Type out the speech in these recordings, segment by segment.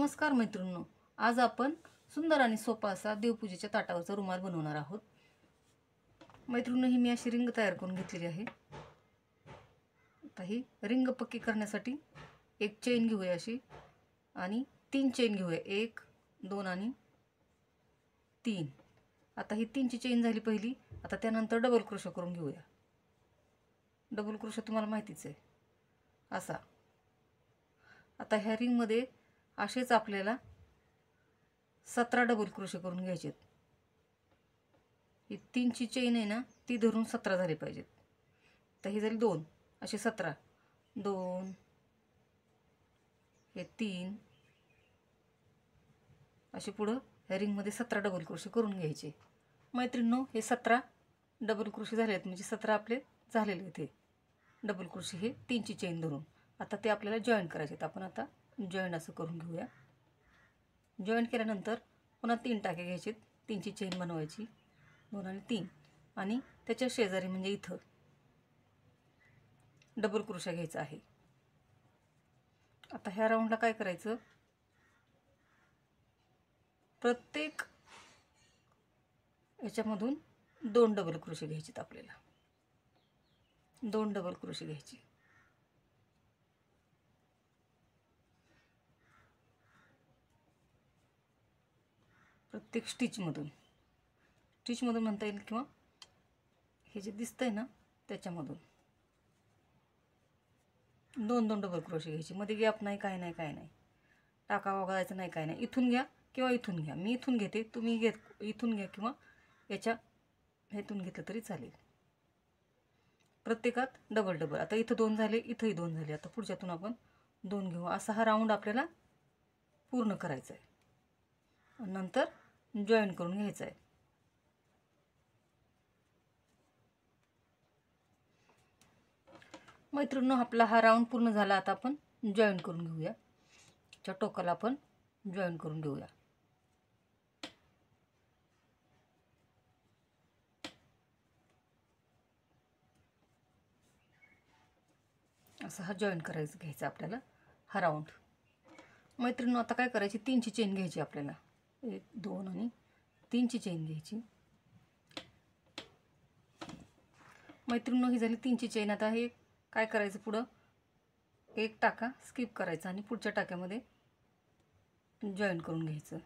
नमस्कार मैत्रिणींनो, आज आपण सुंदर आणि सोपा असा देवपूजेच्या ताटावरचा रुमाल बनवणार आहोत। मैत्रिणींनो, ही मी अशी रिंग तयार करून घेतलेली आहे। आता ही रिंग पक्की करण्यासाठी एक चेन घेऊया अशी आणि 3 चेन घेऊया, 1 2 आणि 3। आता ही 3 ची चेन झाली पहिली। आता त्यानंतर डबल क्रोशा करून घेऊया। डबल क्रोशा तुम्हाला माहितीच आहे असा। आता ह्या रिंग मध्ये असेच आपल्याला 17 डबल क्रोशे करून घ्यायचे। ही 3 ची चेन आहे ना, ती धरून 17 झाले पाहिजेत। तर ही झाली 2, असे 17, 2 हे 3 असे पुढे ह्या रिंग मध्ये 17 डबल क्रोशे करून घ्यायचे। मैत्रिणींनो, हे 17 डबल क्रोशे झाले आहेत, म्हणजे 17 आपले झालेले आहेत। हे डबल क्रोशे हे 3 ची चेन धरून आता ते आपल्याला जॉइन करायचे आहेत। आपण आता जॉइन असं करून घेऊया। जॉइन केल्यानंतर पुन्हा 3 टाके घ्यायचे, 3 ची चेन बनवायची, 2 आणि 3 आणि त्याच्या शेजारी म्हणजे इथं डबल क्रोशा घ्यायचा आहे। आता ह्या राऊंडला काय करायचं, प्रत्येक याच्यामधून 2 डबल क्रोशे घ्यायचे। आपल्याला 2 डबल क्रोशे घ्यायचे। प्रत्येक स्टिचमधून म्हणता येईल किंवा हे जे दिसतंय ना त्याच्यामधून 2 डबल क्रोशे घ्यायचे। मध्ये गॅप नाही, काय नाही, टाका वगळायचा नाही, काय नाही। इथून घ्या किंवा इथून घ्या, मी इथून घेते, तुम्ही इथून घ्या किंवा ह्यातून घेतलं तरी चालेल। प्रत्येकात डबल डबल। आता इथं 2 झाले, इथंही 2 झाले। आता पुढच्यातून आपण 2 घेऊ। असा हा राऊंड आपल्याला पूर्ण करायचा आहे। नंतर जॉइन करून घ्यायचा आहे। मैत्रिणींनो, आपला हा राऊंड पूर्ण झाला। आता आपण जॉइन करून घेऊया। च्या टोकाला आपण जॉइन करून घेऊया। असं हा जॉइन करायचं घ्यायचा आपल्याला हा राऊंड। मैत्रिणींनो, आता काय करायची, 3 ची चेन घ्यायची आपल्याला, 1 2 आणि 3 ची चेन घ्यायची। मैत्रिणींनो, ही झाली 3 ची चेन। आता हे काय करायचं, पुढं एक टाका स्किप करायचा आणि पुढच्या टाक्यामध्ये जॉइन करून घ्यायचं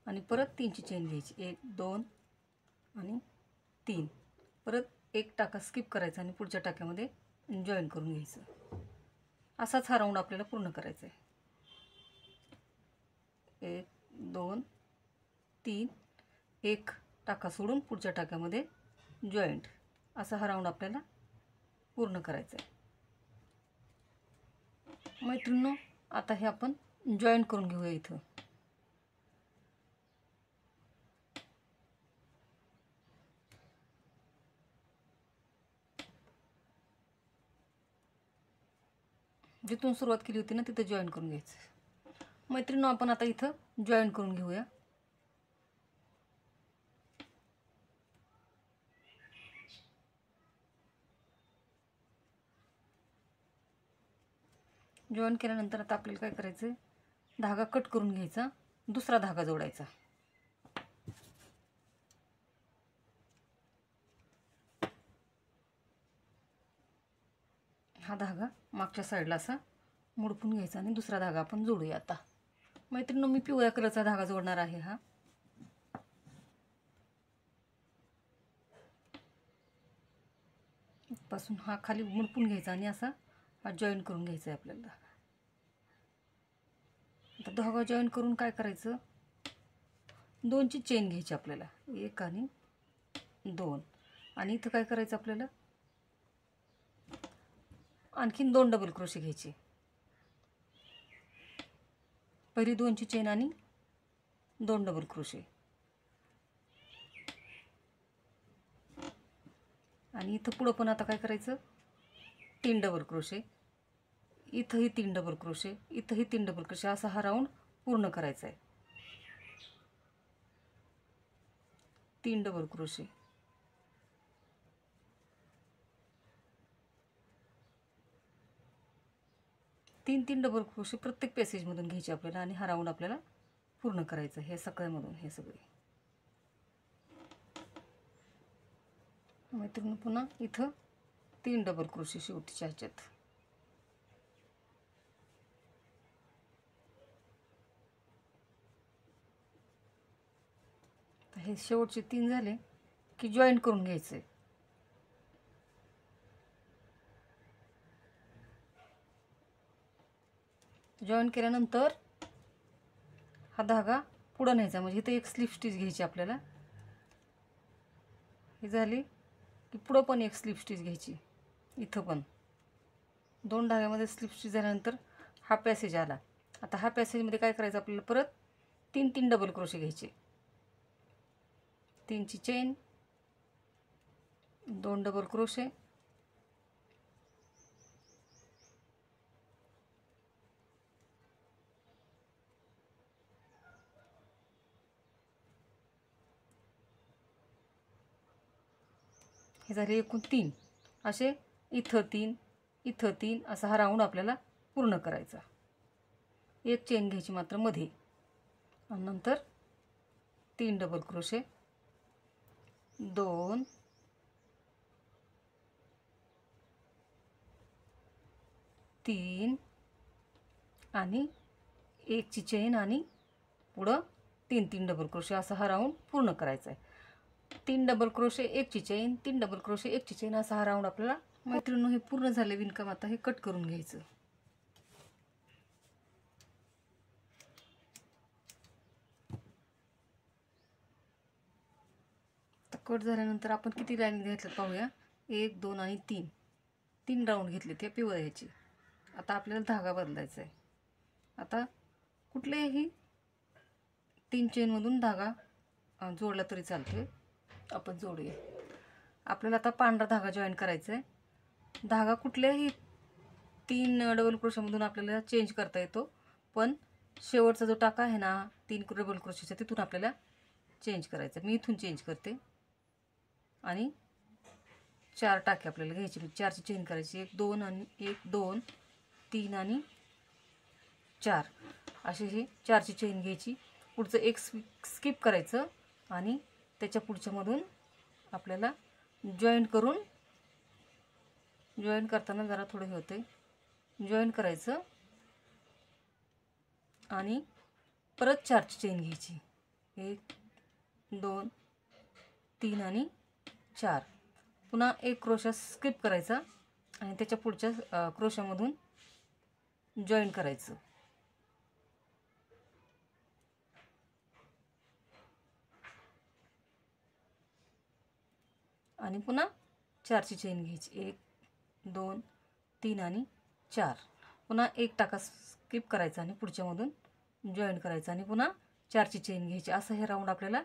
आणि परत 3 ची चेन घ्यायची, 1 2 आणि 3, परत एक टाका स्किप करायचा आणि पुढच्या टाक्यामध्ये जॉइन करून घ्यायचं। असाच हा राऊंड आपल्याला पूर्ण करायचा आहे। 1 2 3, एक टाका सोडून पुढच्या टाक्यामध्ये जॉइंट, असा हा राऊंड आपल्याला पूर्ण करायचा आहे। मैत्रिणींनो, आता हे आपण जॉइन करून घेऊया। इथं जिथून सुरुवात केली होती ना तिथं जॉइन करून घ्यायचं। मैत्रिणींनो, आपण आता इथं जॉइन करून घेऊया। जॉइन केल्यानंतर आता आपल्याला काय करायचं, धागा कट करून घ्यायचा, दुसरा धागा जोडायचा। हा धागा मागच्या साईडला असा मुडपून घ्यायचा आणि दुसरा धागा आपण जोडूया। आता मैत्रिणींनो, मी पिवळ्या कलरचा धागा जोडणार आहे। हा पासून हा खाली मुडपून घ्यायचा आणि असा हा जॉइन करून घ्यायचा आहे आपल्याला। आता धागा जॉइन करून काय करायचं, 2 ची चेन घ्यायची आपल्याला, 1 आणि 2 आणि इथं काय करायचं, आपल्याला आणखीन 2 डबल क्रोशे घ्यायचे। पहिली 2 ची चेन आणि 2 डबल क्रोशे आणि इथं पुढं पण आता काय करायचं, 3 डबल क्रोशे, इथंही 3 डबल क्रोशे, इथंही 3 डबल क्रोशे, असा हा राऊंड पूर्ण करायचा आहे। 3 डबल क्रोशे, तीन डबल क्रोशे प्रत्येक पॅसेजमधून घ्यायचे आपल्याला आणि हा राऊंड आपल्याला पूर्ण करायचं हे सगळ्यामधून हे सगळे. मैत्रिणी पुन्हा इथं 3 डबल क्रोशे शेवटच्या ह्याच्यात. हे शेवटचे 3 झाले की जॉईंट करून घ्यायचे. जॉईन केल्यानंतर हा धागा पुढं न्यायचा, म्हणजे इथं एक स्लिप स्टिच घ्यायची आपल्याला. ही झाली की पुढं पण एक स्लिप स्टिच घ्यायची. इथं पण 2 धाग्यामध्ये स्लिप स्टिच झाल्यानंतर हा पॅसेज आला. आता हा पॅसेजमध्ये काय करायचं आपल्याला, परत 3 डबल क्रोशे घ्यायचे. 3ची चेन, 2 डबल क्रोशे, हे झाले एकूण 3. असे इथं 3 असा हा राऊंड आपल्याला पूर्ण करायचा. एक चेन घ्यायची मात्र मध्ये आणि नंतर 3 डबल क्रोशे, 2 3 आणि 1ची चेन आणि पुढं 3 डबल क्रोशे असा हा राऊंड पूर्ण करायचा आहे. 3 डबल क्रोशे, 1ची चेन, 3 डबल क्रोशे, 1ची चेन असा हा राऊंड आपल्याला. मैत्रिणींनो, हे पूर्ण झाले विणकाम. आता हे कट करून घ्यायचं. आता कट झाल्यानंतर आपण किती लाईन घेतलं पाहूया. 1 2 आणि 3 राऊंड घेतले ते पिवळ्याचे. आता आपल्याला धागा बदलायचा आहे. आता कुठल्याही 3 चेनमधून धागा जोडला तरी चालतोय. आपण जोडूया. आपल्याला आता पांढरा धागा जॉईन करायचा आहे. धागा कुठल्याही 3 डबल क्रोशामधून आपल्याला चेंज करता येतो, पण शेवटचा जो टाका आहे ना 3 डबल क्रोशाचा, तिथून आपल्याला चेंज करायचं. मी इथून चेंज करते आणि 4 टाके आपल्याला घ्यायचे. 4ची चेन करायची. 1 2 आणि 1 2 3 आणि 4 असे हे 4ची चेन घ्यायची. पुढचं एक स्किप करायचं आणि त्याच्या पुढच्यामधून आपल्याला जॉईन करताना जरा थोडं हे होते. जॉईन करायचं आणि परत 4ची चेन घ्यायची. 1 2 3 आणि 4. पुन्हा एक क्रोशा स्किप करायचा आणि त्याच्या पुढच्या क्रोशामधून जॉईन करायचं. आणि पुन्हा 4ची चेन घ्यायची. 1 2 3 आणि 4. पुन्हा एक टाका स्किप करायचा आणि पुढच्यामधून जॉईन करायचं आणि पुन्हा 4ची चेन घ्यायची. असं हे राऊंड आपल्याला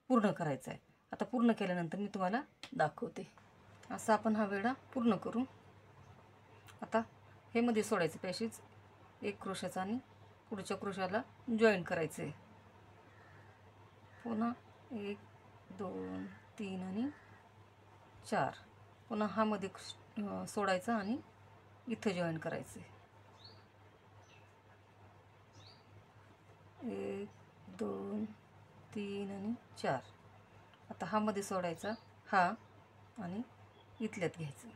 पूर्ण करायचं आहे. आता पूर्ण केल्यानंतर मी तुम्हाला दाखवते. असं आपण हा वेढा पूर्ण करू. आता हे मध्ये सोडायचं पॅसेज एक क्रोशाचा आणि पुढच्या क्रोशाला जॉईन करायचं आहे. पुन्हा 1 2 3 आणि 4. पुन्हा हा मध्ये सोडायचा आणि इथं जॉईन करायचं. 1 2 3 आणि 4. आता हा मध्ये सोडायचा हा आणि इथल्यात घ्यायचं,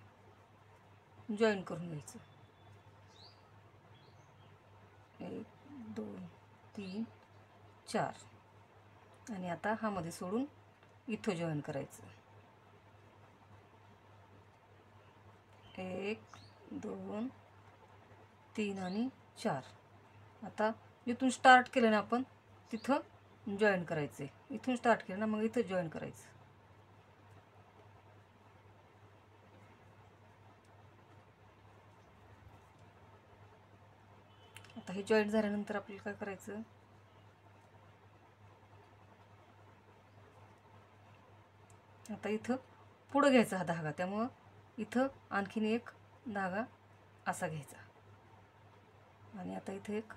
जॉईन करून घ्यायचं. 1 2 3 4 आणि आता हा मध्ये सोडून इथं जॉईन करायचं. 1 2 3 आणि 4. आता इथून स्टार्ट केलं ना आपण तिथं जॉईन करायचं. इथून स्टार्ट केलं ना मग इथं जॉईन करायचं. आता हे जॉईन झाल्यानंतर आपल्याला काय करायचं, आता इथं पुढं घ्यायचा हा धागा. त्यामुळं इथं आणखीन एक धागा असा घ्यायचा आणि आता इथं एक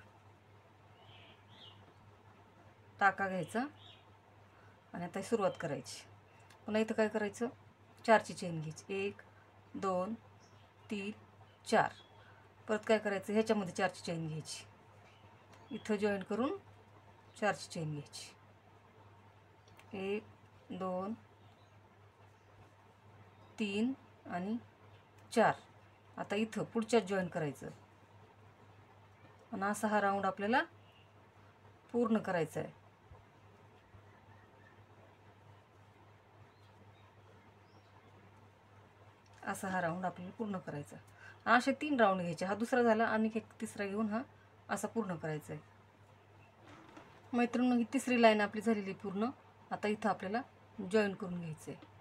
टाका घ्यायचा आणि आता सुरुवात करायची. पुन्हा इथं काय करायचं, 4ची चेन घ्यायची. 1 2 3 4. परत काय करायचं, ह्याच्यामध्ये 4ची चेन घ्यायची, इथं जॉईन करून 4ची चेन घ्यायची, 1 2 3 आणि 4. आता इथं पुढच्यात जॉईन करायचं आणि असा हा राऊंड आपल्याला पूर्ण करायचा आहे. असा हा राऊंड आपल्याला पूर्ण करायचा. असे 3 राऊंड घ्यायचे. हा दुसरा झाला आणि एक तिसरा घेऊन हा असा पूर्ण करायचा आहे. मैत्रिणी, ही तिसरी लाईन आपली झालेली पूर्ण. आता इथं आपल्याला जॉईन करून घ्यायचं आहे.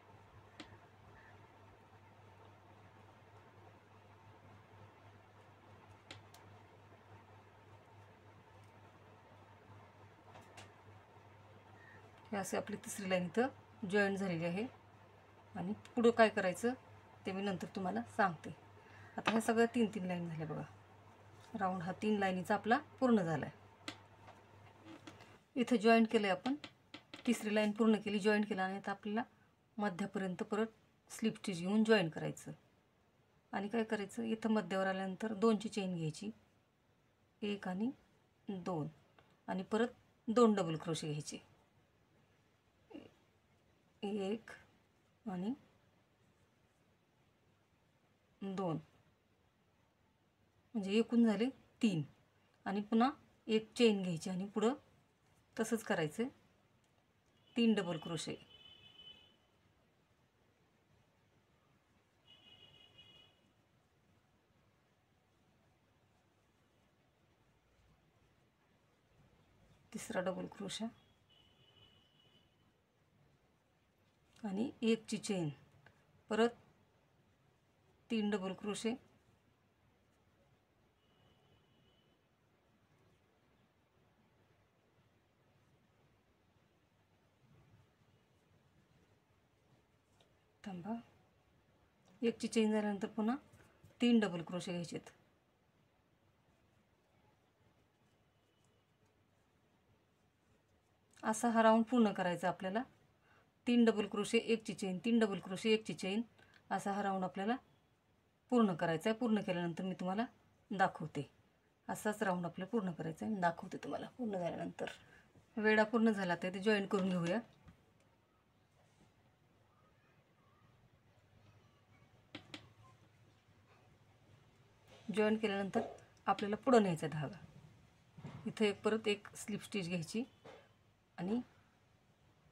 हे असे आपली तिसरी लाईन इथं जॉईन झालेली आहे. आणि पुढं काय करायचं ते मी नंतर तुम्हाला सांगते. आता ह्या सगळ्या 3 लाईन झाल्या बघा. राऊंड हा 3 लाईनीचा आपला पूर्ण झाला आहे. इथं जॉईन केलं आहे आपण, तिसरी लाईन पूर्ण केली, जॉईन केला आणि आता आपल्याला मध्यापर्यंत परत स्लिप स्टिच घेऊन जॉईन करायचं. आणि काय करायचं, इथं मध्यावर आल्यानंतर 2ची चेन घ्यायची, 1 आणि 2 आणि परत 2 डबल क्रोशे घ्यायचे, 1 आणि 2, म्हणजे एकूण झाले 3. आणि पुन्हा 1 चेन घ्यायची आणि पुढं तसंच करायचं, 3 डबल क्रोशे. तिसरा डबल क्रोशा आणि 1ची चेन, परत 3 डबल क्रोशे, थांबा, 1ची चेन झाल्यानंतर पुन्हा 3 डबल क्रोशे घ्यायचेत. असा हा राऊंड पूर्ण करायचा आपल्याला. 3 डबल क्रोशे, 1ची चेन, 3 डबल क्रोशे, 1ची चेन, असा हा राऊंड आपल्याला पूर्ण करायचा आहे. पूर्ण केल्यानंतर मी तुम्हाला दाखवते. असाच राऊंड आपल्याला पूर्ण करायचा आहे, दाखवते तुम्हाला पूर्ण झाल्यानंतर. वेळा पूर्ण झाला तर ते जॉईन करून घेऊया. जॉईन केल्यानंतर आपल्याला पुढं न्यायचा धागा. इथं परत एक स्लिप स्टिच घ्यायची आणि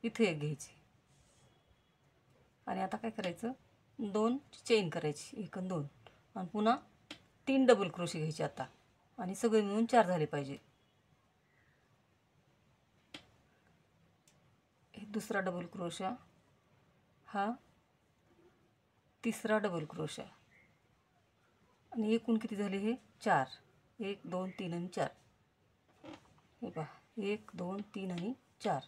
इथे एक घ्यायची. आणि आता काय करायचं, 2 चेन करायची, 1 आणि 2, आणि पुन्हा 3 डबल क्रोशे घ्यायचे आता. आणि सगळे मिळून 4 झाले पाहिजे. दुसरा डबल क्रोशा, हा तिसरा डबल क्रोशा, आणि एकूण किती झाले हे 4. 1 2 3 आणि 4. हे पहा, 1 2 3 आणि 4.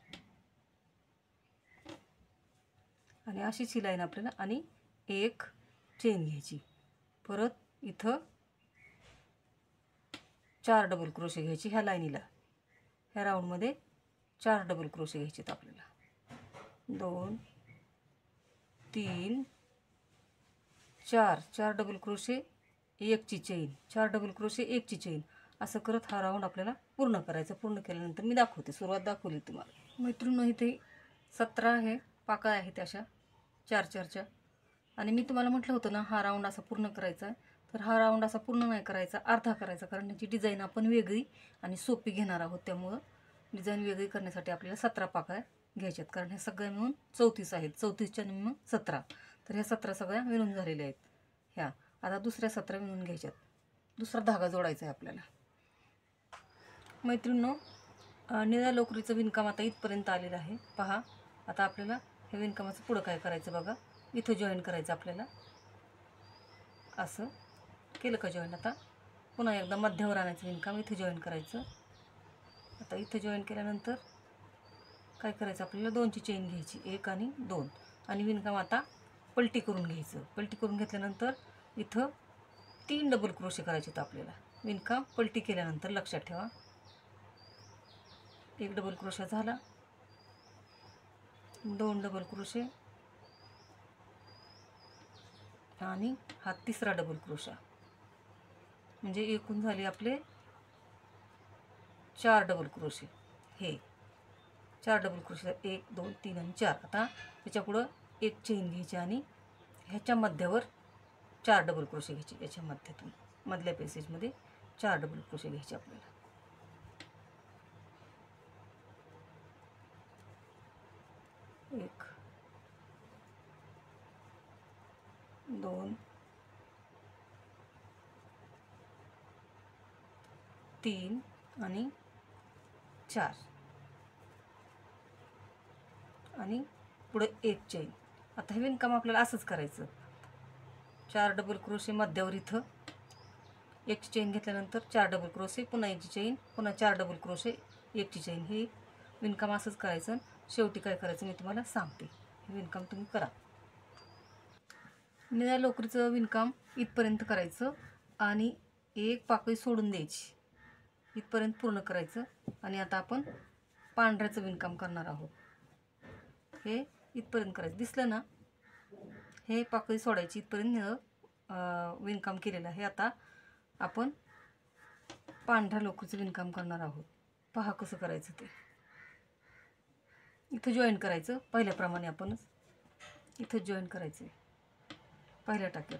आणि अशीच ही लाईन आपल्याला, आणि 1 चेन घ्यायची, परत इथं 4 डबल क्रोशे घ्यायची. ह्या लाईनीला, ह्या राऊंडमध्ये 4 डबल क्रोशे घ्यायचेत आपल्याला. 2 3 4, 4 डबल क्रोशे, 1ची चेन, 4 डबल क्रोशे, 1ची चेन, असं करत हा राऊंड आपल्याला पूर्ण करायचा. पूर्ण केल्यानंतर मी दाखवते, सुरुवात दाखवली तुम्हाला. मैत्रिणी, इथे 17 आहे पाकळ्या आहेत अशा 4-4च्या. आणि मी तुम्हाला म्हटलं होतं ना, हा राऊंड असा पूर्ण करायचा आहे. तर हा राऊंड असा पूर्ण नाही करायचा, अर्धा करायचा, कारण त्याची डिझाईन आपण वेगळी आणि सोपी घेणार आहोत. त्यामुळं डिझाईन वेगळी करण्यासाठी आपल्याला 17 पाकळ्या घ्यायच्यात, कारण ह्या सगळ्या मिळून 34 आहेत. 34च्या मग 17, तर ह्या 17 सगळ्या मिळून झालेल्या आहेत ह्या. आता दुसऱ्या 17 मिळून घ्यायच्यात. दुसरा धागा जोडायचा आहे आपल्याला. मैत्रिणींनो, निळ्या लोकरीचं विणकाम आता इथपर्यंत आलेलं आहे. पहा, आता आपल्याला हे विणकामाचं पुढं काय करायचं बघा. इथं जॉईन करायचं आपल्याला. असं केलं का जॉईन, आता पुन्हा एकदा मध्यावर आणायचं विणकाम, इथं जॉईन करायचं. आता इथं जॉईन केल्यानंतर काय करायचं, आपल्याला 2ची चेन घ्यायची, 1 आणि 2, आणि विणकाम आता पलटी करून घ्यायचं. पलटी करून घेतल्यानंतर इथं 3 डबल क्रोशे करायचे आहेत आपल्याला. विणकाम पलटी केल्यानंतर लक्षात ठेवा, 1 डबल क्रोशा झाला, 2 डबल क्रोशे, आणि हा तिसरा डबल क्रोशा. म्हणजे एकूण झाले आपले 4 डबल क्रोशे. हे 4 डबल क्रोशे 1 2 3 आणि 4. आता त्याच्यापुढं एक चेन घ्यायची आणि ह्याच्या मध्यावर 4 डबल क्रोशे घ्यायचे. याच्या मध्यातून मधल्या पॅसेजमध्ये 4 डबल क्रोशे घ्यायचे आपल्याला. 1 2 3 आणि 4 आणि पुढे एक चेन. आता हे विणकाम आपल्याला असंच करायचं. 4 डबल क्रोशे मध्यावर इथं एक चेन घेतल्यानंतर 4 डबल क्रोशे, पुन्हा एक चेन, पुन्हा 4 डबल क्रोशे, एकची चेन. हे विणकाम असंच करायचं. शेवटी काय करायचं मी तुम्हाला सांगते. हे विणकाम तुम्ही करा. निळ्या लोकरीचं विणकाम इथपर्यंत करायचं आणि एक पाकळी सोडून द्यायची. इथपर्यंत पूर्ण करायचं. आणि आता आपण पांढऱ्याचं विणकाम करणार आहोत. हे इथपर्यंत करायचं. दिसलं ना, हे पाकळी सोडायची. इथपर्यंत निळं विणकाम केलेलं आहे. आता आपण पांढऱ्या लोकरीचं विणकाम करणार आहोत. पहा कसं करायचं ते. इथं जॉईन करायचं पहिल्याप्रमाणे. आपणच इथं जॉईन करायचं पहिल्या टाक्यात.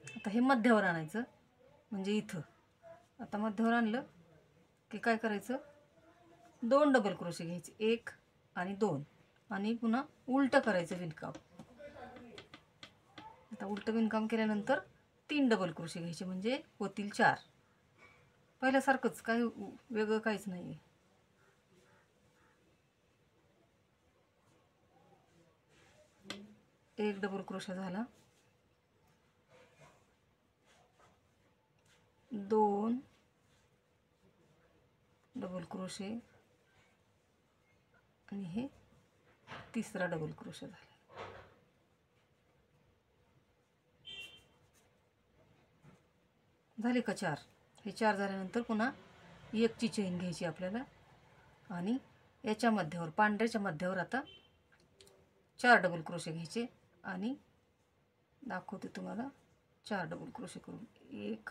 आता हे मध्यावर आणायचं, म्हणजे इथं. आता मध्यावर आणलं की काय करायचं, 2 डबल क्रोशे घ्यायचे, 1 आणि 2, आणि पुन्हा उलटं करायचं विणकाम. आता उलटं विणकाम केल्यानंतर 3 डबल क्रोशे घ्यायचे, म्हणजे होतील 4. पहिल्यासारखंच, काही वेगळं काहीच नाही आहे. एक डबल क्रोशा झाला, 2 डबल क्रोशे आणि हे 3रा डबल क्रोशा झाला. झाले का 4? हे 4 झाल्यानंतर पुन्हा एकची चेन घ्यायची आपल्याला आणि याच्या मध्यावर, पांढऱ्याच्या मध्यावर आता 4 डबल क्रोशे घ्यायचे आणि दाखवते तुम्हाला 4 डबल क्रोशे करून. 1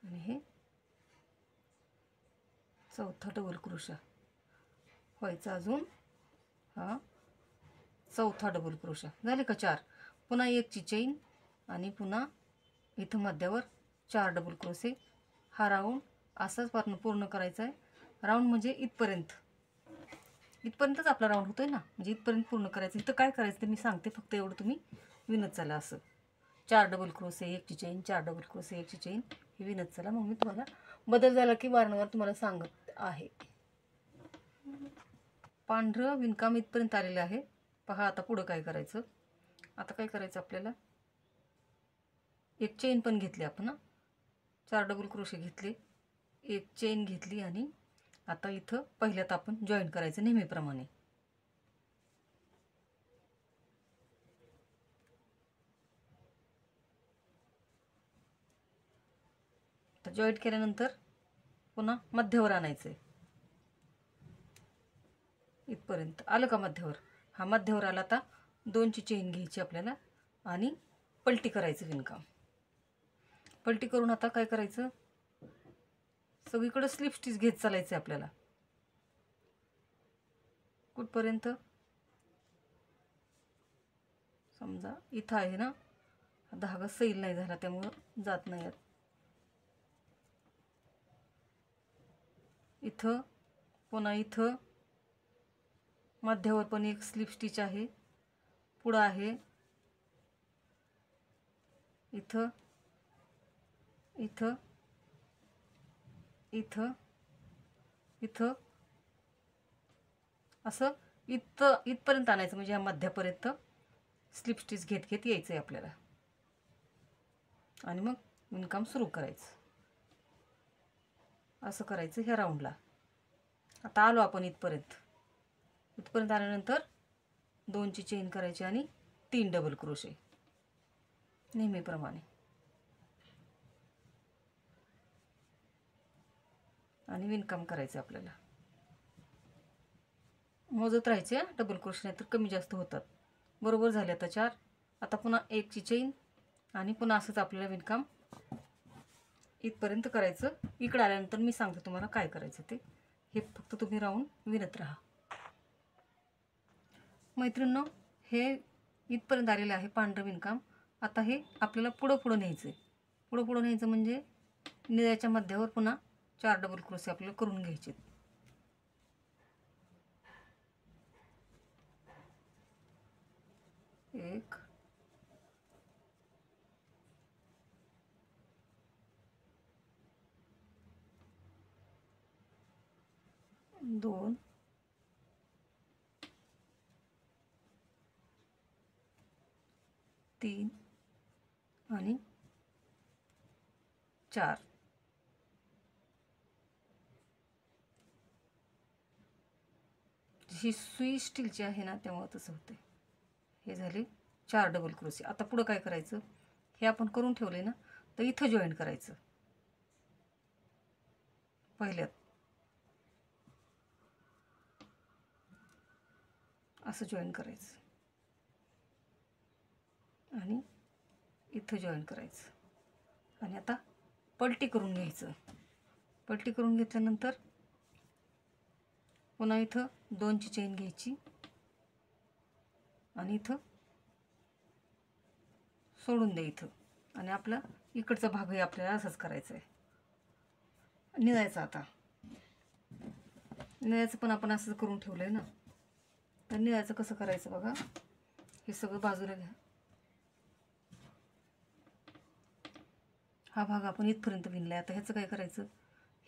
आणि हे 4था डबल क्रोशा व्हायचा. अजून हा 4था डबल क्रोशा. झाले का 4? पुन्हा एकची चेन आणि पुन्हा इथं मध्यावर 4 डबल क्रोशे. हा राऊंड असाच पूर्ण करायचा आहे. राऊंड म्हणजे इथपर्यंतच आपला राऊंड होतोय ना, म्हणजे इथपर्यंत पूर्ण करायचं. इथं काय करायचं ते मी सांगते, फक्त एवढं तुम्ही विणत चला. असं 4 डबल क्रोशे, एकची चेन, 4 डबल क्रोशे, एकची चेन, हे विणत चला. मग मी तुम्हाला बदल झाला की वारंवार तुम्हाला सांगत आहे. पांढरं विणकाम इथपर्यंत आलेलं आहे. पहा आता पुढं काय करायचं. आता काय करायचं आपल्याला, एक चेन पण घेतली आपण. 4 डबल क्रोशे घेतले, एक चेन घेतली आणि आता इथं पहिल्यात आपण जॉईन करायचं नेहमीप्रमाणे. तर जॉईंट केल्यानंतर पुन्हा मध्यावर आणायचं आहे. इथपर्यंत आलं का मध्यावर? हा मध्यावर आला. आता 2ची चेन घ्यायची आपल्याला आणि पलटी करायचं विणकाम. पलटी करून आता काय करायचं, सगळीकडे स्लिप स्टिच घेत चालायचं आपल्याला. कुठपर्यंत? समजा इथं आहे ना, धागा सैल नाही झाला त्यामुळं जात नाही. इथं पुन्हा इथं मध्यावर पण एक स्लिप स्टिच आहे. पुढं आहे इथं, इथं, इथं, इथं, असं इथपर्यंत आणायचं. म्हणजे ह्या मध्यापर्यंत स्लिप स्टिच घेत घेत यायचं आहे आपल्याला. आणि मग विणकाम सुरू करायचं. असं करायचं ह्या राऊंडला. आता आलो आपण इथपर्यंत आल्यानंतर 2ची चेन करायची आणि 3 डबल क्रोशे नेहमीप्रमाणे आणि विणकाम करायचं. आपल्याला मोजत राहायचे, डबल क्रोशे नाही तर कमी जास्त होतात. बरोबर झाले आता 4. आता पुन्हा 1ची चेन आणि पुन्हा असंच आपल्याला विणकाम इथपर्यंत करायचं. इकडे आल्यानंतर मी सांगते तुम्हाला काय करायचं ते. हे फक्त तुम्ही राहून विणत राहा. मैत्रिणींनो, हे इथपर्यंत आलेलं आहे पांढरं विणकाम. आता हे आपल्याला पुढं न्यायचं आहे. पुढं न्यायचं म्हणजे निळ्याच्या मध्यावर पुन्हा 4 डबल क्रोशे आपल्याला करून घ्यायचे. 1 2 3 आणि 4. ही सुई स्टीलची आहे ना, त्यामुळे तसं होते. हे झाले 4 डबल क्रोशे. आता पुढं काय करायचं, हे आपण करून ठेवले ना, तर इथं जॉईन करायचं. पहिल्यात असं जॉईन करायचं आणि इथं जॉईन करायचं आणि आता पलटी करून घ्यायचं. पलटी करून घेतल्यानंतर पुन्हा इथं 2ची चेन घ्यायची आणि इथं सोडून द्या इथं. आणि आपला इकडचा भागही आपल्याला असंच करायचा आहे. निळायचा आता निळ्याचं पण आपण असं करून ठेवलं आहे ना, तर निळ्याचं कसं करायचं बघा. हे सगळं बाजूला घ्या. हा भाग आपण इथपर्यंत विणला आहे. आता ह्याचं काय करायचं,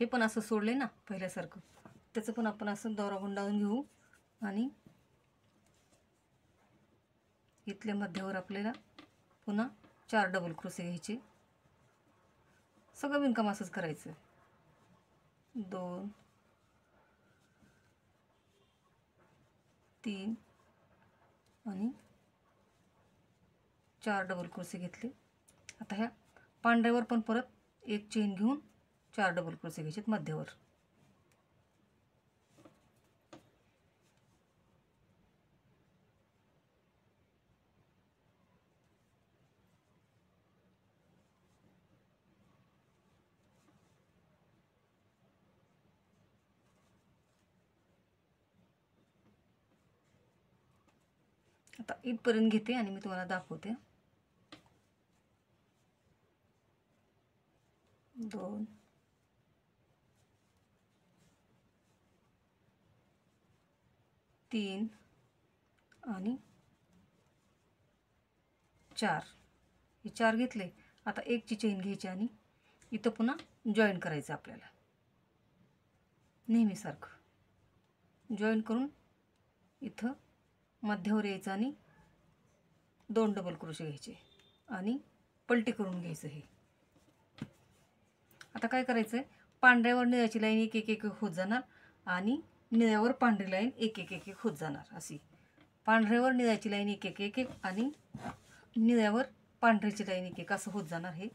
हे पण असं सोडलं ना पहिल्यासारखं, त्याचं पण आपण असं दोरा गुंडाळून घेऊ आणि इथल्या मध्यावर आपल्याला पुन्हा 4 डबल क्रोशे घ्यायचे. सगळं विणकाम असंच करायचं. 2 3 आणि 4 डबल क्रोशे घेतले. आता ह्या पांढऱ्यावर पण परत 1 चेन घेऊन 4 डबल क्रोशे घ्यायचे मध्यावर. आता इथपर्यंत घेते आणि मी तुम्हाला दाखवते. 2 3 आणि 4. हे 4 घेतले. आता 1ची चेन घ्यायची आणि इथं पुन्हा जॉईन करायचं आपल्याला नेहमीसारखं. जॉईन करून इथं मध्यावर यायचं आणि 2 डबल क्रोशे घ्यायचे आणि पलटी करून घ्यायचं. हे आता काय करायचं आहे, पांढऱ्यावर निळ्याची लाईन एक एक एक होत जाणार आणि निळ्यावर पांढरी लाईन एक एक एक होत जाणार. अशी पांढऱ्यावर निळ्याची लाईन एक एक एक आणि निळ्यावर पांढऱ्याची लाईन एक एक असं होत जाणार हे.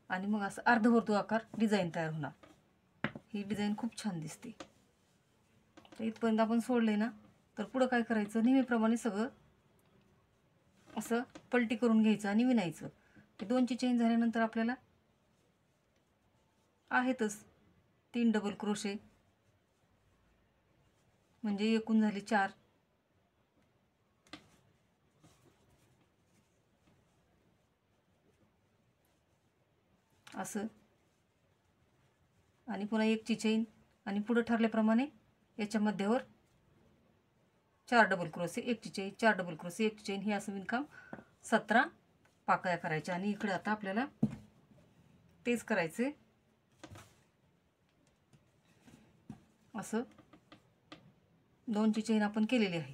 आणि मग असं अर्धवर्तुळाकार डिझाईन तयार होणार. ही डिझाईन खूप छान दिसते. तर इथपर्यंत आपण सोडले ना, तर पुढं काय करायचं, नेहमीप्रमाणे सगळं असं पलटी करून घ्यायचं आणि विणायचं. 2ची चेन झाल्यानंतर आपल्याला आहेतच 3 डबल क्रोशे, म्हणजे एकूण झाले 4. असं आणि पुन्हा 1ची चेन आणि पुढं ठरल्याप्रमाणे याच्या मध्यावर 4 डबल क्रोशे, 1ची चेन, 4 डबल क्रोशे, 1ची चेन. हे असं विणकाम 17 पाकळ्या करायच्या. आणि इकडे आता आपल्याला तेच करायचे. असं 2ची चेन आपण केलेली आहे.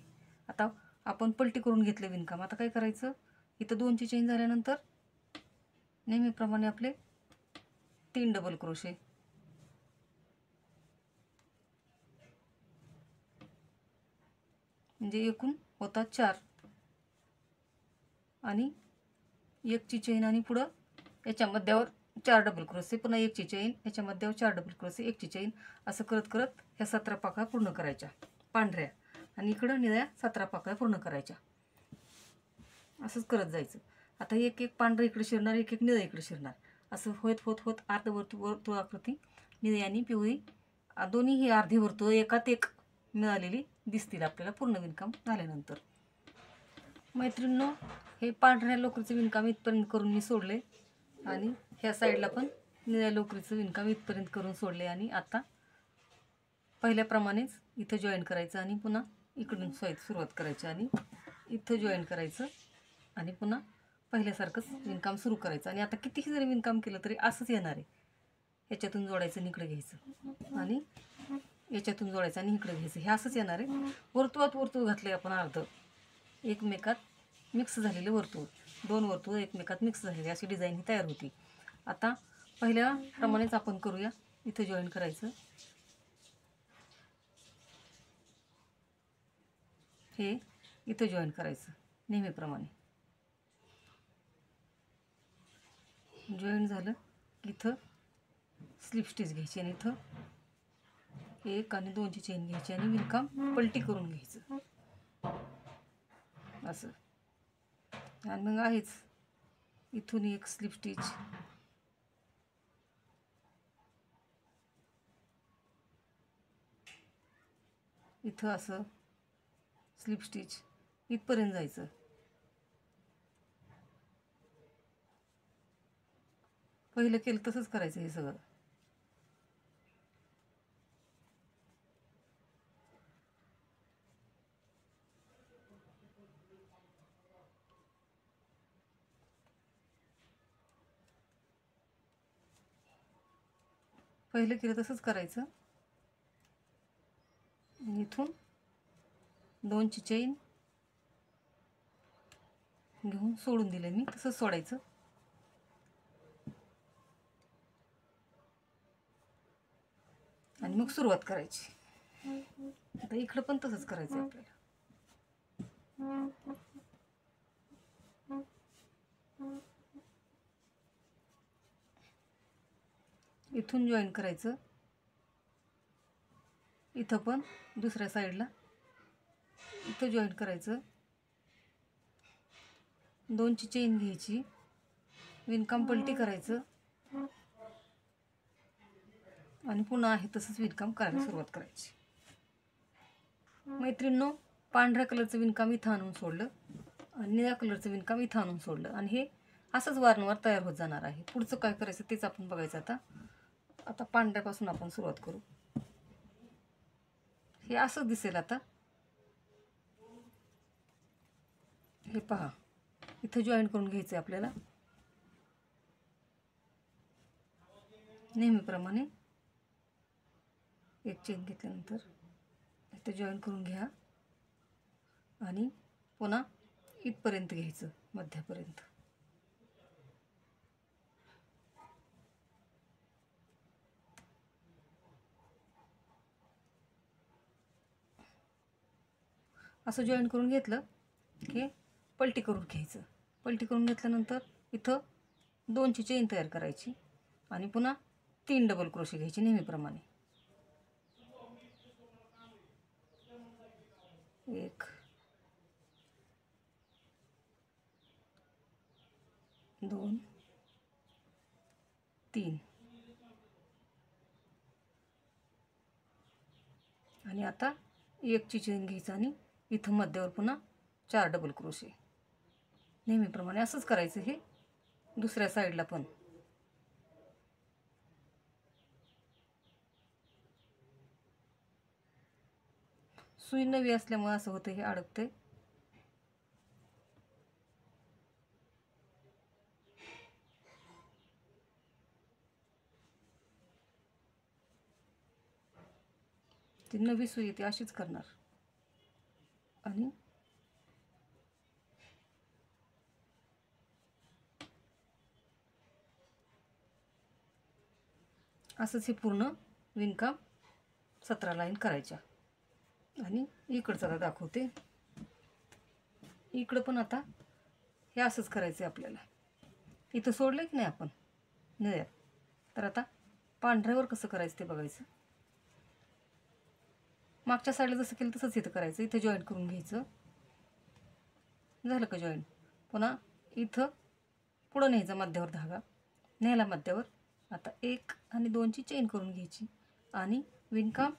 आता आपण पलटी करून घेतले विणकाम. आता काय करायचं, इथं 2ची चेन झाल्यानंतर नेहमीप्रमाणे आपले 3 डबल क्रोशे, म्हणजे एकूण होतात 4 आणि एकची चेन आणि पुढं याच्या मध्यावर 4 डबल क्रोशे, पुन्हा एकची चेन, याच्या मध्यावर 4 डबल क्रोशे, एकची चेन, असं करत करत ह्या 17 पाकळ्या पूर्ण करायच्या पांढऱ्या आणि इकडं निळ्या 17 पाकळ्या पूर्ण करायच्या. असंच करत जायचं. आता एक एक पांढरं इकडे शिरणार, एक एक निळं इकडे शिरणार, असं होत होत होत वर्तुळाकृती निळी आणि पिवळी दोन्ही ही अर्धी वर्तुळ एकात एक मिळालेली दिसतील आपल्याला पूर्ण विणकाम झाल्यानंतर. मैत्रिणींनो, हे पांढऱ्या लोकरीचं विणकाम इथपर्यंत करून मी सोडले आणि ह्या साईडला पण निळ्या लोकरीचं विणकाम इथपर्यंत करून सोडले आणि आता पहिल्याप्रमाणेच इथं जॉईन करायचं आणि पुन्हा इकडून सुरुवात करायची आणि इथं जॉईन करायचं आणि पुन्हा पहिल्यासारखंच विणकाम सुरू करायचं. आणि आता कितीही जरी विणकाम केलं तरी असंच येणार आहे. ह्याच्यातून जोडायचं आणि इकडे घ्यायचं आणि याच्यातून जोडायचं आणि इकडे घ्यायचं, हे असंच येणार आहे. वर्तुळात वर्तुळ घातले आपण अर्ध, एकमेकात मिक्स झालेले वर्तुळ, 2 वर्तुळ एकमेकात मिक्स झालेले, अशी डिझाईन ही तयार होती. आता पहिल्याप्रमाणेच आपण करूया. इथं जॉईन करायचं, हे इथं जॉईन करायचं नेहमीप्रमाणे. जॉईन झालं इथं स्लिप स्टिच घ्यायची आणि इथं 1 आणि 2ची चेन घ्यायची आणि विणकाम पलटी करून घ्यायचं असं. आणि मग आहेच इथून एक स्लिप स्टिच, इथं असं स्लिप स्टिच, इथपर्यंत जायचं. पहिलं केलं तसंच करायचं हे सगळं. पहिलं केलं तसंच करायचं. इथून 2ची चेन घेऊन सोडून दिले मी, तसंच सोडायचं आणि मग सुरुवात करायची. आता इकडं पण तसंच करायचं आपल्याला. इथून जॉईन करायचं, इथं पण दुसऱ्या साईडला इथं जॉईन करायचं, 2ची चेन घ्यायची, विणकाम पलटी करायचं आणि पुन्हा आहे तसंच विणकाम करायला सुरुवात करायची. मैत्रिणींनो, पांढऱ्या कलरचं विणकाम इथं आणून सोडलं आणि निळ्या कलरचं विणकाम इथं आणून सोडलं आणि हे असंच वारंवार तयार होत जाणार आहे. पुढचं काय करायचं तेच आपण बघायचं. आता पांढऱ्यापासून आपण सुरुवात करू. हे असंच दिसेल. आता हे पहा, इथं जॉईन करून घ्यायचं आहे आपल्याला नेहमीप्रमाणे. एक चेन घेतल्यानंतर इथं जॉईन करून घ्या आणि पुन्हा इथपर्यंत घ्यायचं, मध्यापर्यंत. असं जॉईन करून घेतलं की पलटी करून घ्यायचं. पलटी करून घेतल्यानंतर इथं 2ची चेन तयार करायची आणि पुन्हा 3 डबल क्रोशे घ्यायचे नेहमीप्रमाणे. 1 2 3 आणि आता 1ची चेन घ्यायचं आणि इथं मध्यावर पुन्हा 4 डबल क्रोशे नेहमीप्रमाणे. असंच करायचं हे दुसऱ्या साईडला पण. सुई नवी असल्यामुळे असं होतं, हे अडकते. ती नवी सुई ती अशीच करणार आणि असंच हे पूर्ण विणकाम 17 लाईन करायच्या. आणि इकडचं आता दाखवते. इकडं पण आता हे असंच करायचं आहे आपल्याला. इथं सोडलं की नाही आपण निळ्यात, तर आता पांढऱ्यावर कसं करायचं ते बघायचं. मागच्या साईडला जसं केलं तसंच इथं करायचं. इथं जॉईंट करून घ्यायचं. झालं का जॉईंट? पुन्हा इथं पुढं न्यायचा मध्यावर धागा, न्यायला मध्यावर. आता 1 आणि 2ची चेन करून घ्यायची आणि विणकाम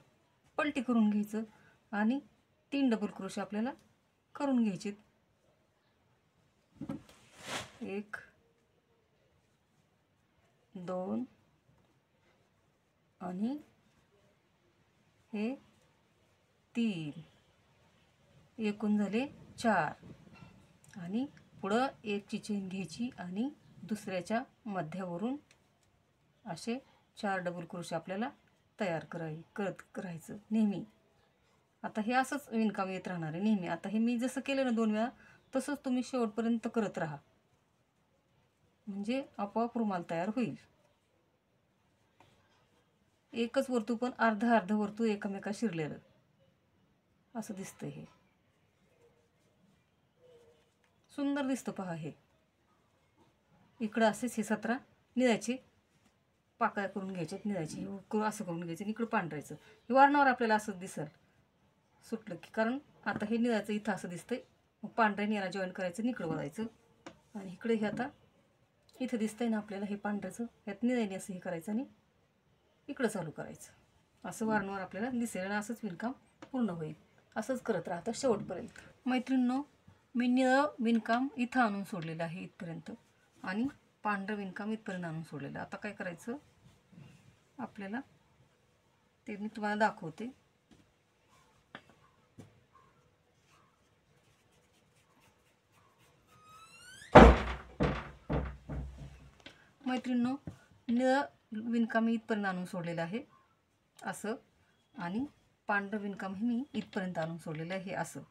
पलटी करून घ्यायचं आणि 3 डबल क्रोशे आपल्याला करून घ्यायचे. 1 2 आणि हे 3, एकूण झाले 4. आणि पुढं 1ची चेन घ्यायची आणि दुसऱ्याच्या मध्यावरून असे 4 डबल क्रोशे आपल्याला तयार करायचं नेहमी. आता हे असंच विणकाम येत राहणार आहे नेहमी. आता हे मी जसं केलं ना 2 वेळा, तसंच तुम्ही शेवटपर्यंत करत राहा, म्हणजे आपोआप रुमाल तयार होईल. एकच वर्तुळ पण अर्ध वर्तुळ एकमेका शिरलेलं असं दिसतंय. हे सुंदर दिसतं पहा. हे इकडं असेच हे 17 निळ्याचे पाकळ्या करून घ्यायचे, निळ्याची असं करून घ्यायचं आणि इकडं पांढरायचं. हे वारणावर आपल्याला असंच दिसेल सुटलं की, कारण आता हे निळ्याचं इथं असं दिसतंय. मग पांढऱ्या निळा जॉईन करायचं आणि इकडं बघायचं. आणि इकडे हे आता इथं दिसतंय ना आपल्याला हे पांढऱ्याचं, ह्यात निळ्याने असं हे करायचं आणि इकडं चालू करायचं. असं वारंवार आपल्याला दिसेल आणि असंच विणकाम पूर्ण होईल. असंच करत राहतं शेवटपर्यंत. मैत्रिणींनो, मी निळं विणकाम इथं आणून सोडलेलं आहे इथपर्यंत आणि पांढरं विणकाम इथपर्यंत आणून सोडलेलं. आता काय करायचं आपल्याला ते मी तुम्हाला दाखवते. मैत्रिणींनो, निळं विणकाम मी इथपर्यंत आणून सोडलेलं आहे असं, आणि पांढरं विणकाम हे मी इथपर्यंत आणून सोडलेलं आहे असं.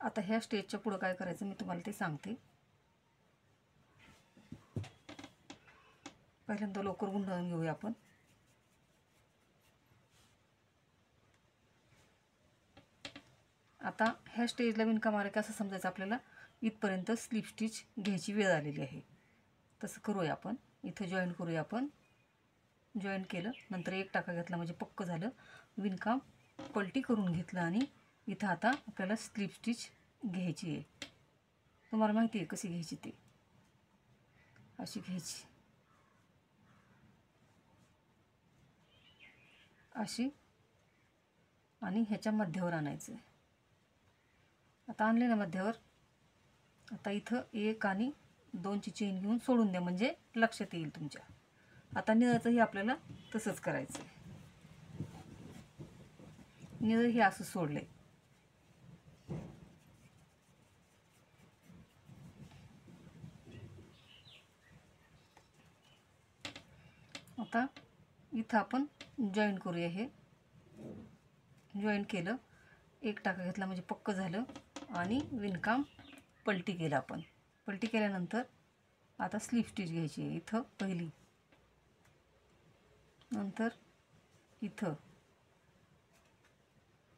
आता ह्या स्टेजच्या पुढं काय करायचं मी तुम्हाला ते सांगते. पहिल्यांदा लवकर गुंडाळून घेऊया आपण. आता ह्या स्टेजला विणकाम आलं की असं समजायचं आपल्याला इथपर्यंत स्लिप स्टिच घ्यायची वेळ आलेली आहे. तसं करूया आपण. इथं जॉईन करूया आपण. जॉईन केलं, नंतर 1 टाका घेतला म्हणजे पक्क झालं. विणकाम पलटी करून घेतलं आणि इथं आता आपल्याला स्लिप स्टिच घ्यायची आहे. तुम्हाला माहिती आहे कशी घ्यायची ती. अशी घ्यायची, अशी, आणि ह्याच्या मध्यावर आणायचं आहे. आता आणले ना मध्यावर. आता इथं 1 आणि 2ची चेन घेऊन सोडून द्या म्हणजे लक्षात येईल तुमच्या. आता निळाचंही आपल्याला तसंच करायचं आहे. निळं हे असं सोडलंय. आता इथं आपण जॉईन करूया. हे जॉईन केलं, 1 टाका घेतला म्हणजे पक्क झालं आणि विणकाम पलटी केलं आपण. पलटी केल्यानंतर आता स्लिप स्टिच घ्यायची आहे. इथं पहिली, नंतर इथं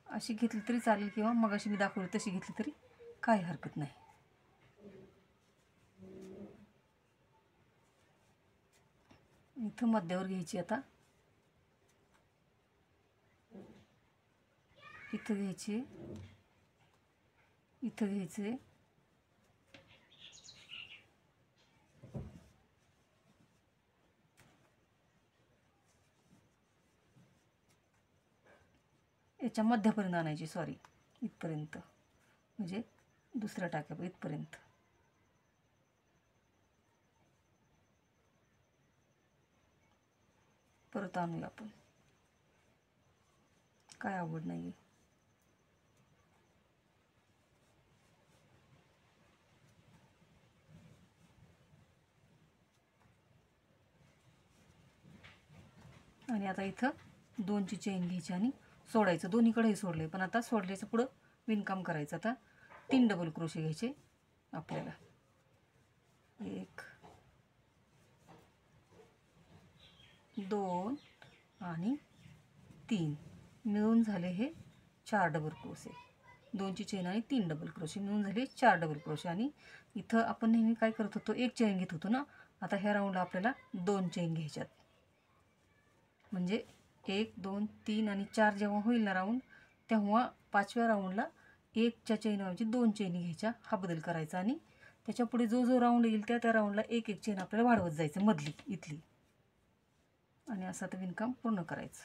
अशी घेतली तरी चालेल किंवा मगाशी मी दाखवली तशी घेतली तरी काही हरकत नाही. इथं मध्यावर घ्यायची. आता इथं घ्यायची, इथं घ्यायचे, याच्या मध्यापर्यंत आणायची, सॉरी इथपर्यंत, म्हणजे दुसऱ्या टाक्या इथपर्यंत. परत आणूया आपण, काय आवड नाही. आणि आता इथं 2ची चेन घ्यायची आणि सोडायचं. दोन्हीकडेही सोडले, पण आता सोडल्याचं पुढं विणकाम करायचं. आता 3 डबल क्रोशे घ्यायचे आपल्याला. 1 2 आणि 3 मिळून झाले हे 4 डबल क्रोशे. 2ची चेन आणि 3 डबल क्रोशे मिळून झाले 4 डबल क्रोशे. आणि इथं आपण नेहमी काय करत होतो, एक चेन घेत होतो ना. आता ह्या राऊंडला आपल्याला 2 चेन घ्यायच्यात. म्हणजे 1 2 3 आणि 4 जेव्हा होईल ना राऊंड, तेव्हा 5व्या राऊंडला 1च्या चेनऐवजी 2 चेनी घ्यायच्या. हा बदल करायचा. आणि त्याच्या पुढे जो जो राऊंड येईल त्या राऊंडला एक एक चेन आपल्याला वाढवत जायचं, मधली इथली. आणि असं आता विणकाम पूर्ण करायचं.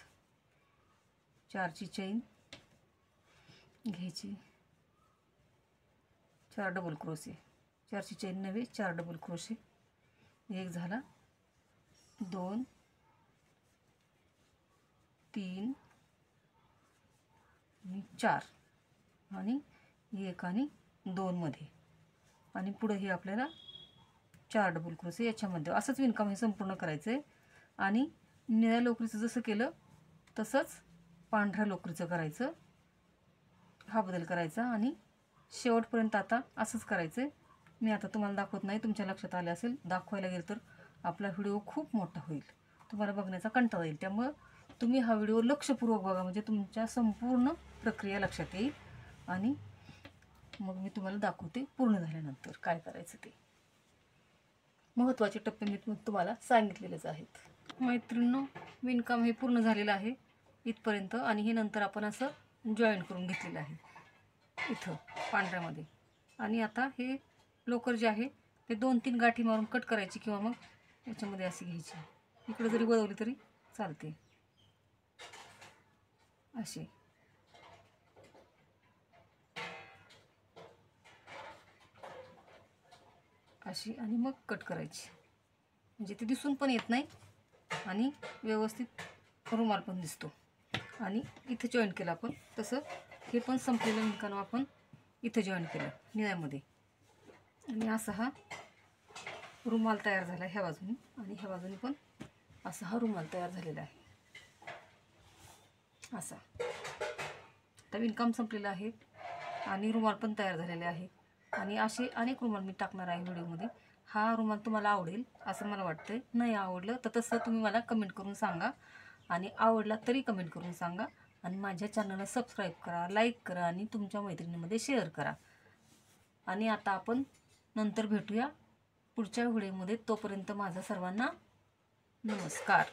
4ची चेन घ्यायची, 4 डबल क्रोशे. 4ची चेन नव्हे, 4 डबल क्रोशे. एक झाला, 2 3 आणि 4 आणि 1 आणि 2 मध्ये. आणि पुढे हे आपल्याला 4 डबल क्रोशे याच्यामध्ये. असंच विणकाम हे संपूर्ण करायचं आहे. आणि निळ्या लोकरीचं जसं केलं तसंच पांढऱ्या लोकरीचं करायचं. हा बदल करायचा. आणि शेवटपर्यंत आता असंच करायचं आहे. मी आता तुम्हाला दाखवत नाही, तुमच्या लक्षात आले असेल. दाखवायला गेलं तर आपला व्हिडिओ खूप मोठा होईल, तुम्हाला बघण्याचा कंटाळा येईल. त्यामुळं तुम्ही हा व्हिडिओ लक्षपूर्वक बघा, म्हणजे तुमच्या संपूर्ण प्रक्रिया लक्षात येईल. आणि मग मी तुम्हाला दाखवते पूर्ण झाल्यानंतर काय करायचं ते. महत्त्वाचे टप्पे मी तुम्हाला सांगितलेलेच आहेत. मैत्रिणींनो, विणकाम हे पूर्ण झालेलं आहे इथपर्यंत. आणि हे नंतर आपण असं जॉईन करून घेतलेलं आहे इथं पांढऱ्यामध्ये. आणि आता हे लोकर जे आहे ते 2-3 गाठी मारून कट करायची, किंवा मग याच्यामध्ये अशी घ्यायची. इकडे जरी वळवली तरी चालते अशी. अशी आणि मग कट करायची, म्हणजे ते दिसून पण येत नाही आणि व्यवस्थित रुमाल पण दिसतो. आणि इथे जॉईन केलं आपण, तसं हे पण संपलेलं विणकाम आपण इथं जॉईन केलं निळ्यामध्ये. आणि असा हा रुमाल तयार झाला ह्या बाजूने. आणि ह्या बाजूने पण असा हा रुमाल तयार झालेला आहे असा. आता विणकाम संपलेलं आहे आणि रुमाल पण तयार झालेले आहे. आणि असे अनेक रुमाल मी टाकणार आहे व्हिडिओमध्ये. हा रुमाल तुम्हाला आवडेल असं मला वाटतं. नाही आवडलं तर तसं तुम्ही मला कमेंट करून सांगा. आणि आवडला तरी कमेंट करून सांगा. आणि माझ्या चॅनलला सबस्क्राईब करा, लाईक करा आणि तुमच्या मैत्रिणींमध्ये शेअर करा. आणि आता आपण नंतर भेटूया पुढच्या व्हिडिओमध्ये. तोपर्यंत माझा सर्वांना नमस्कार.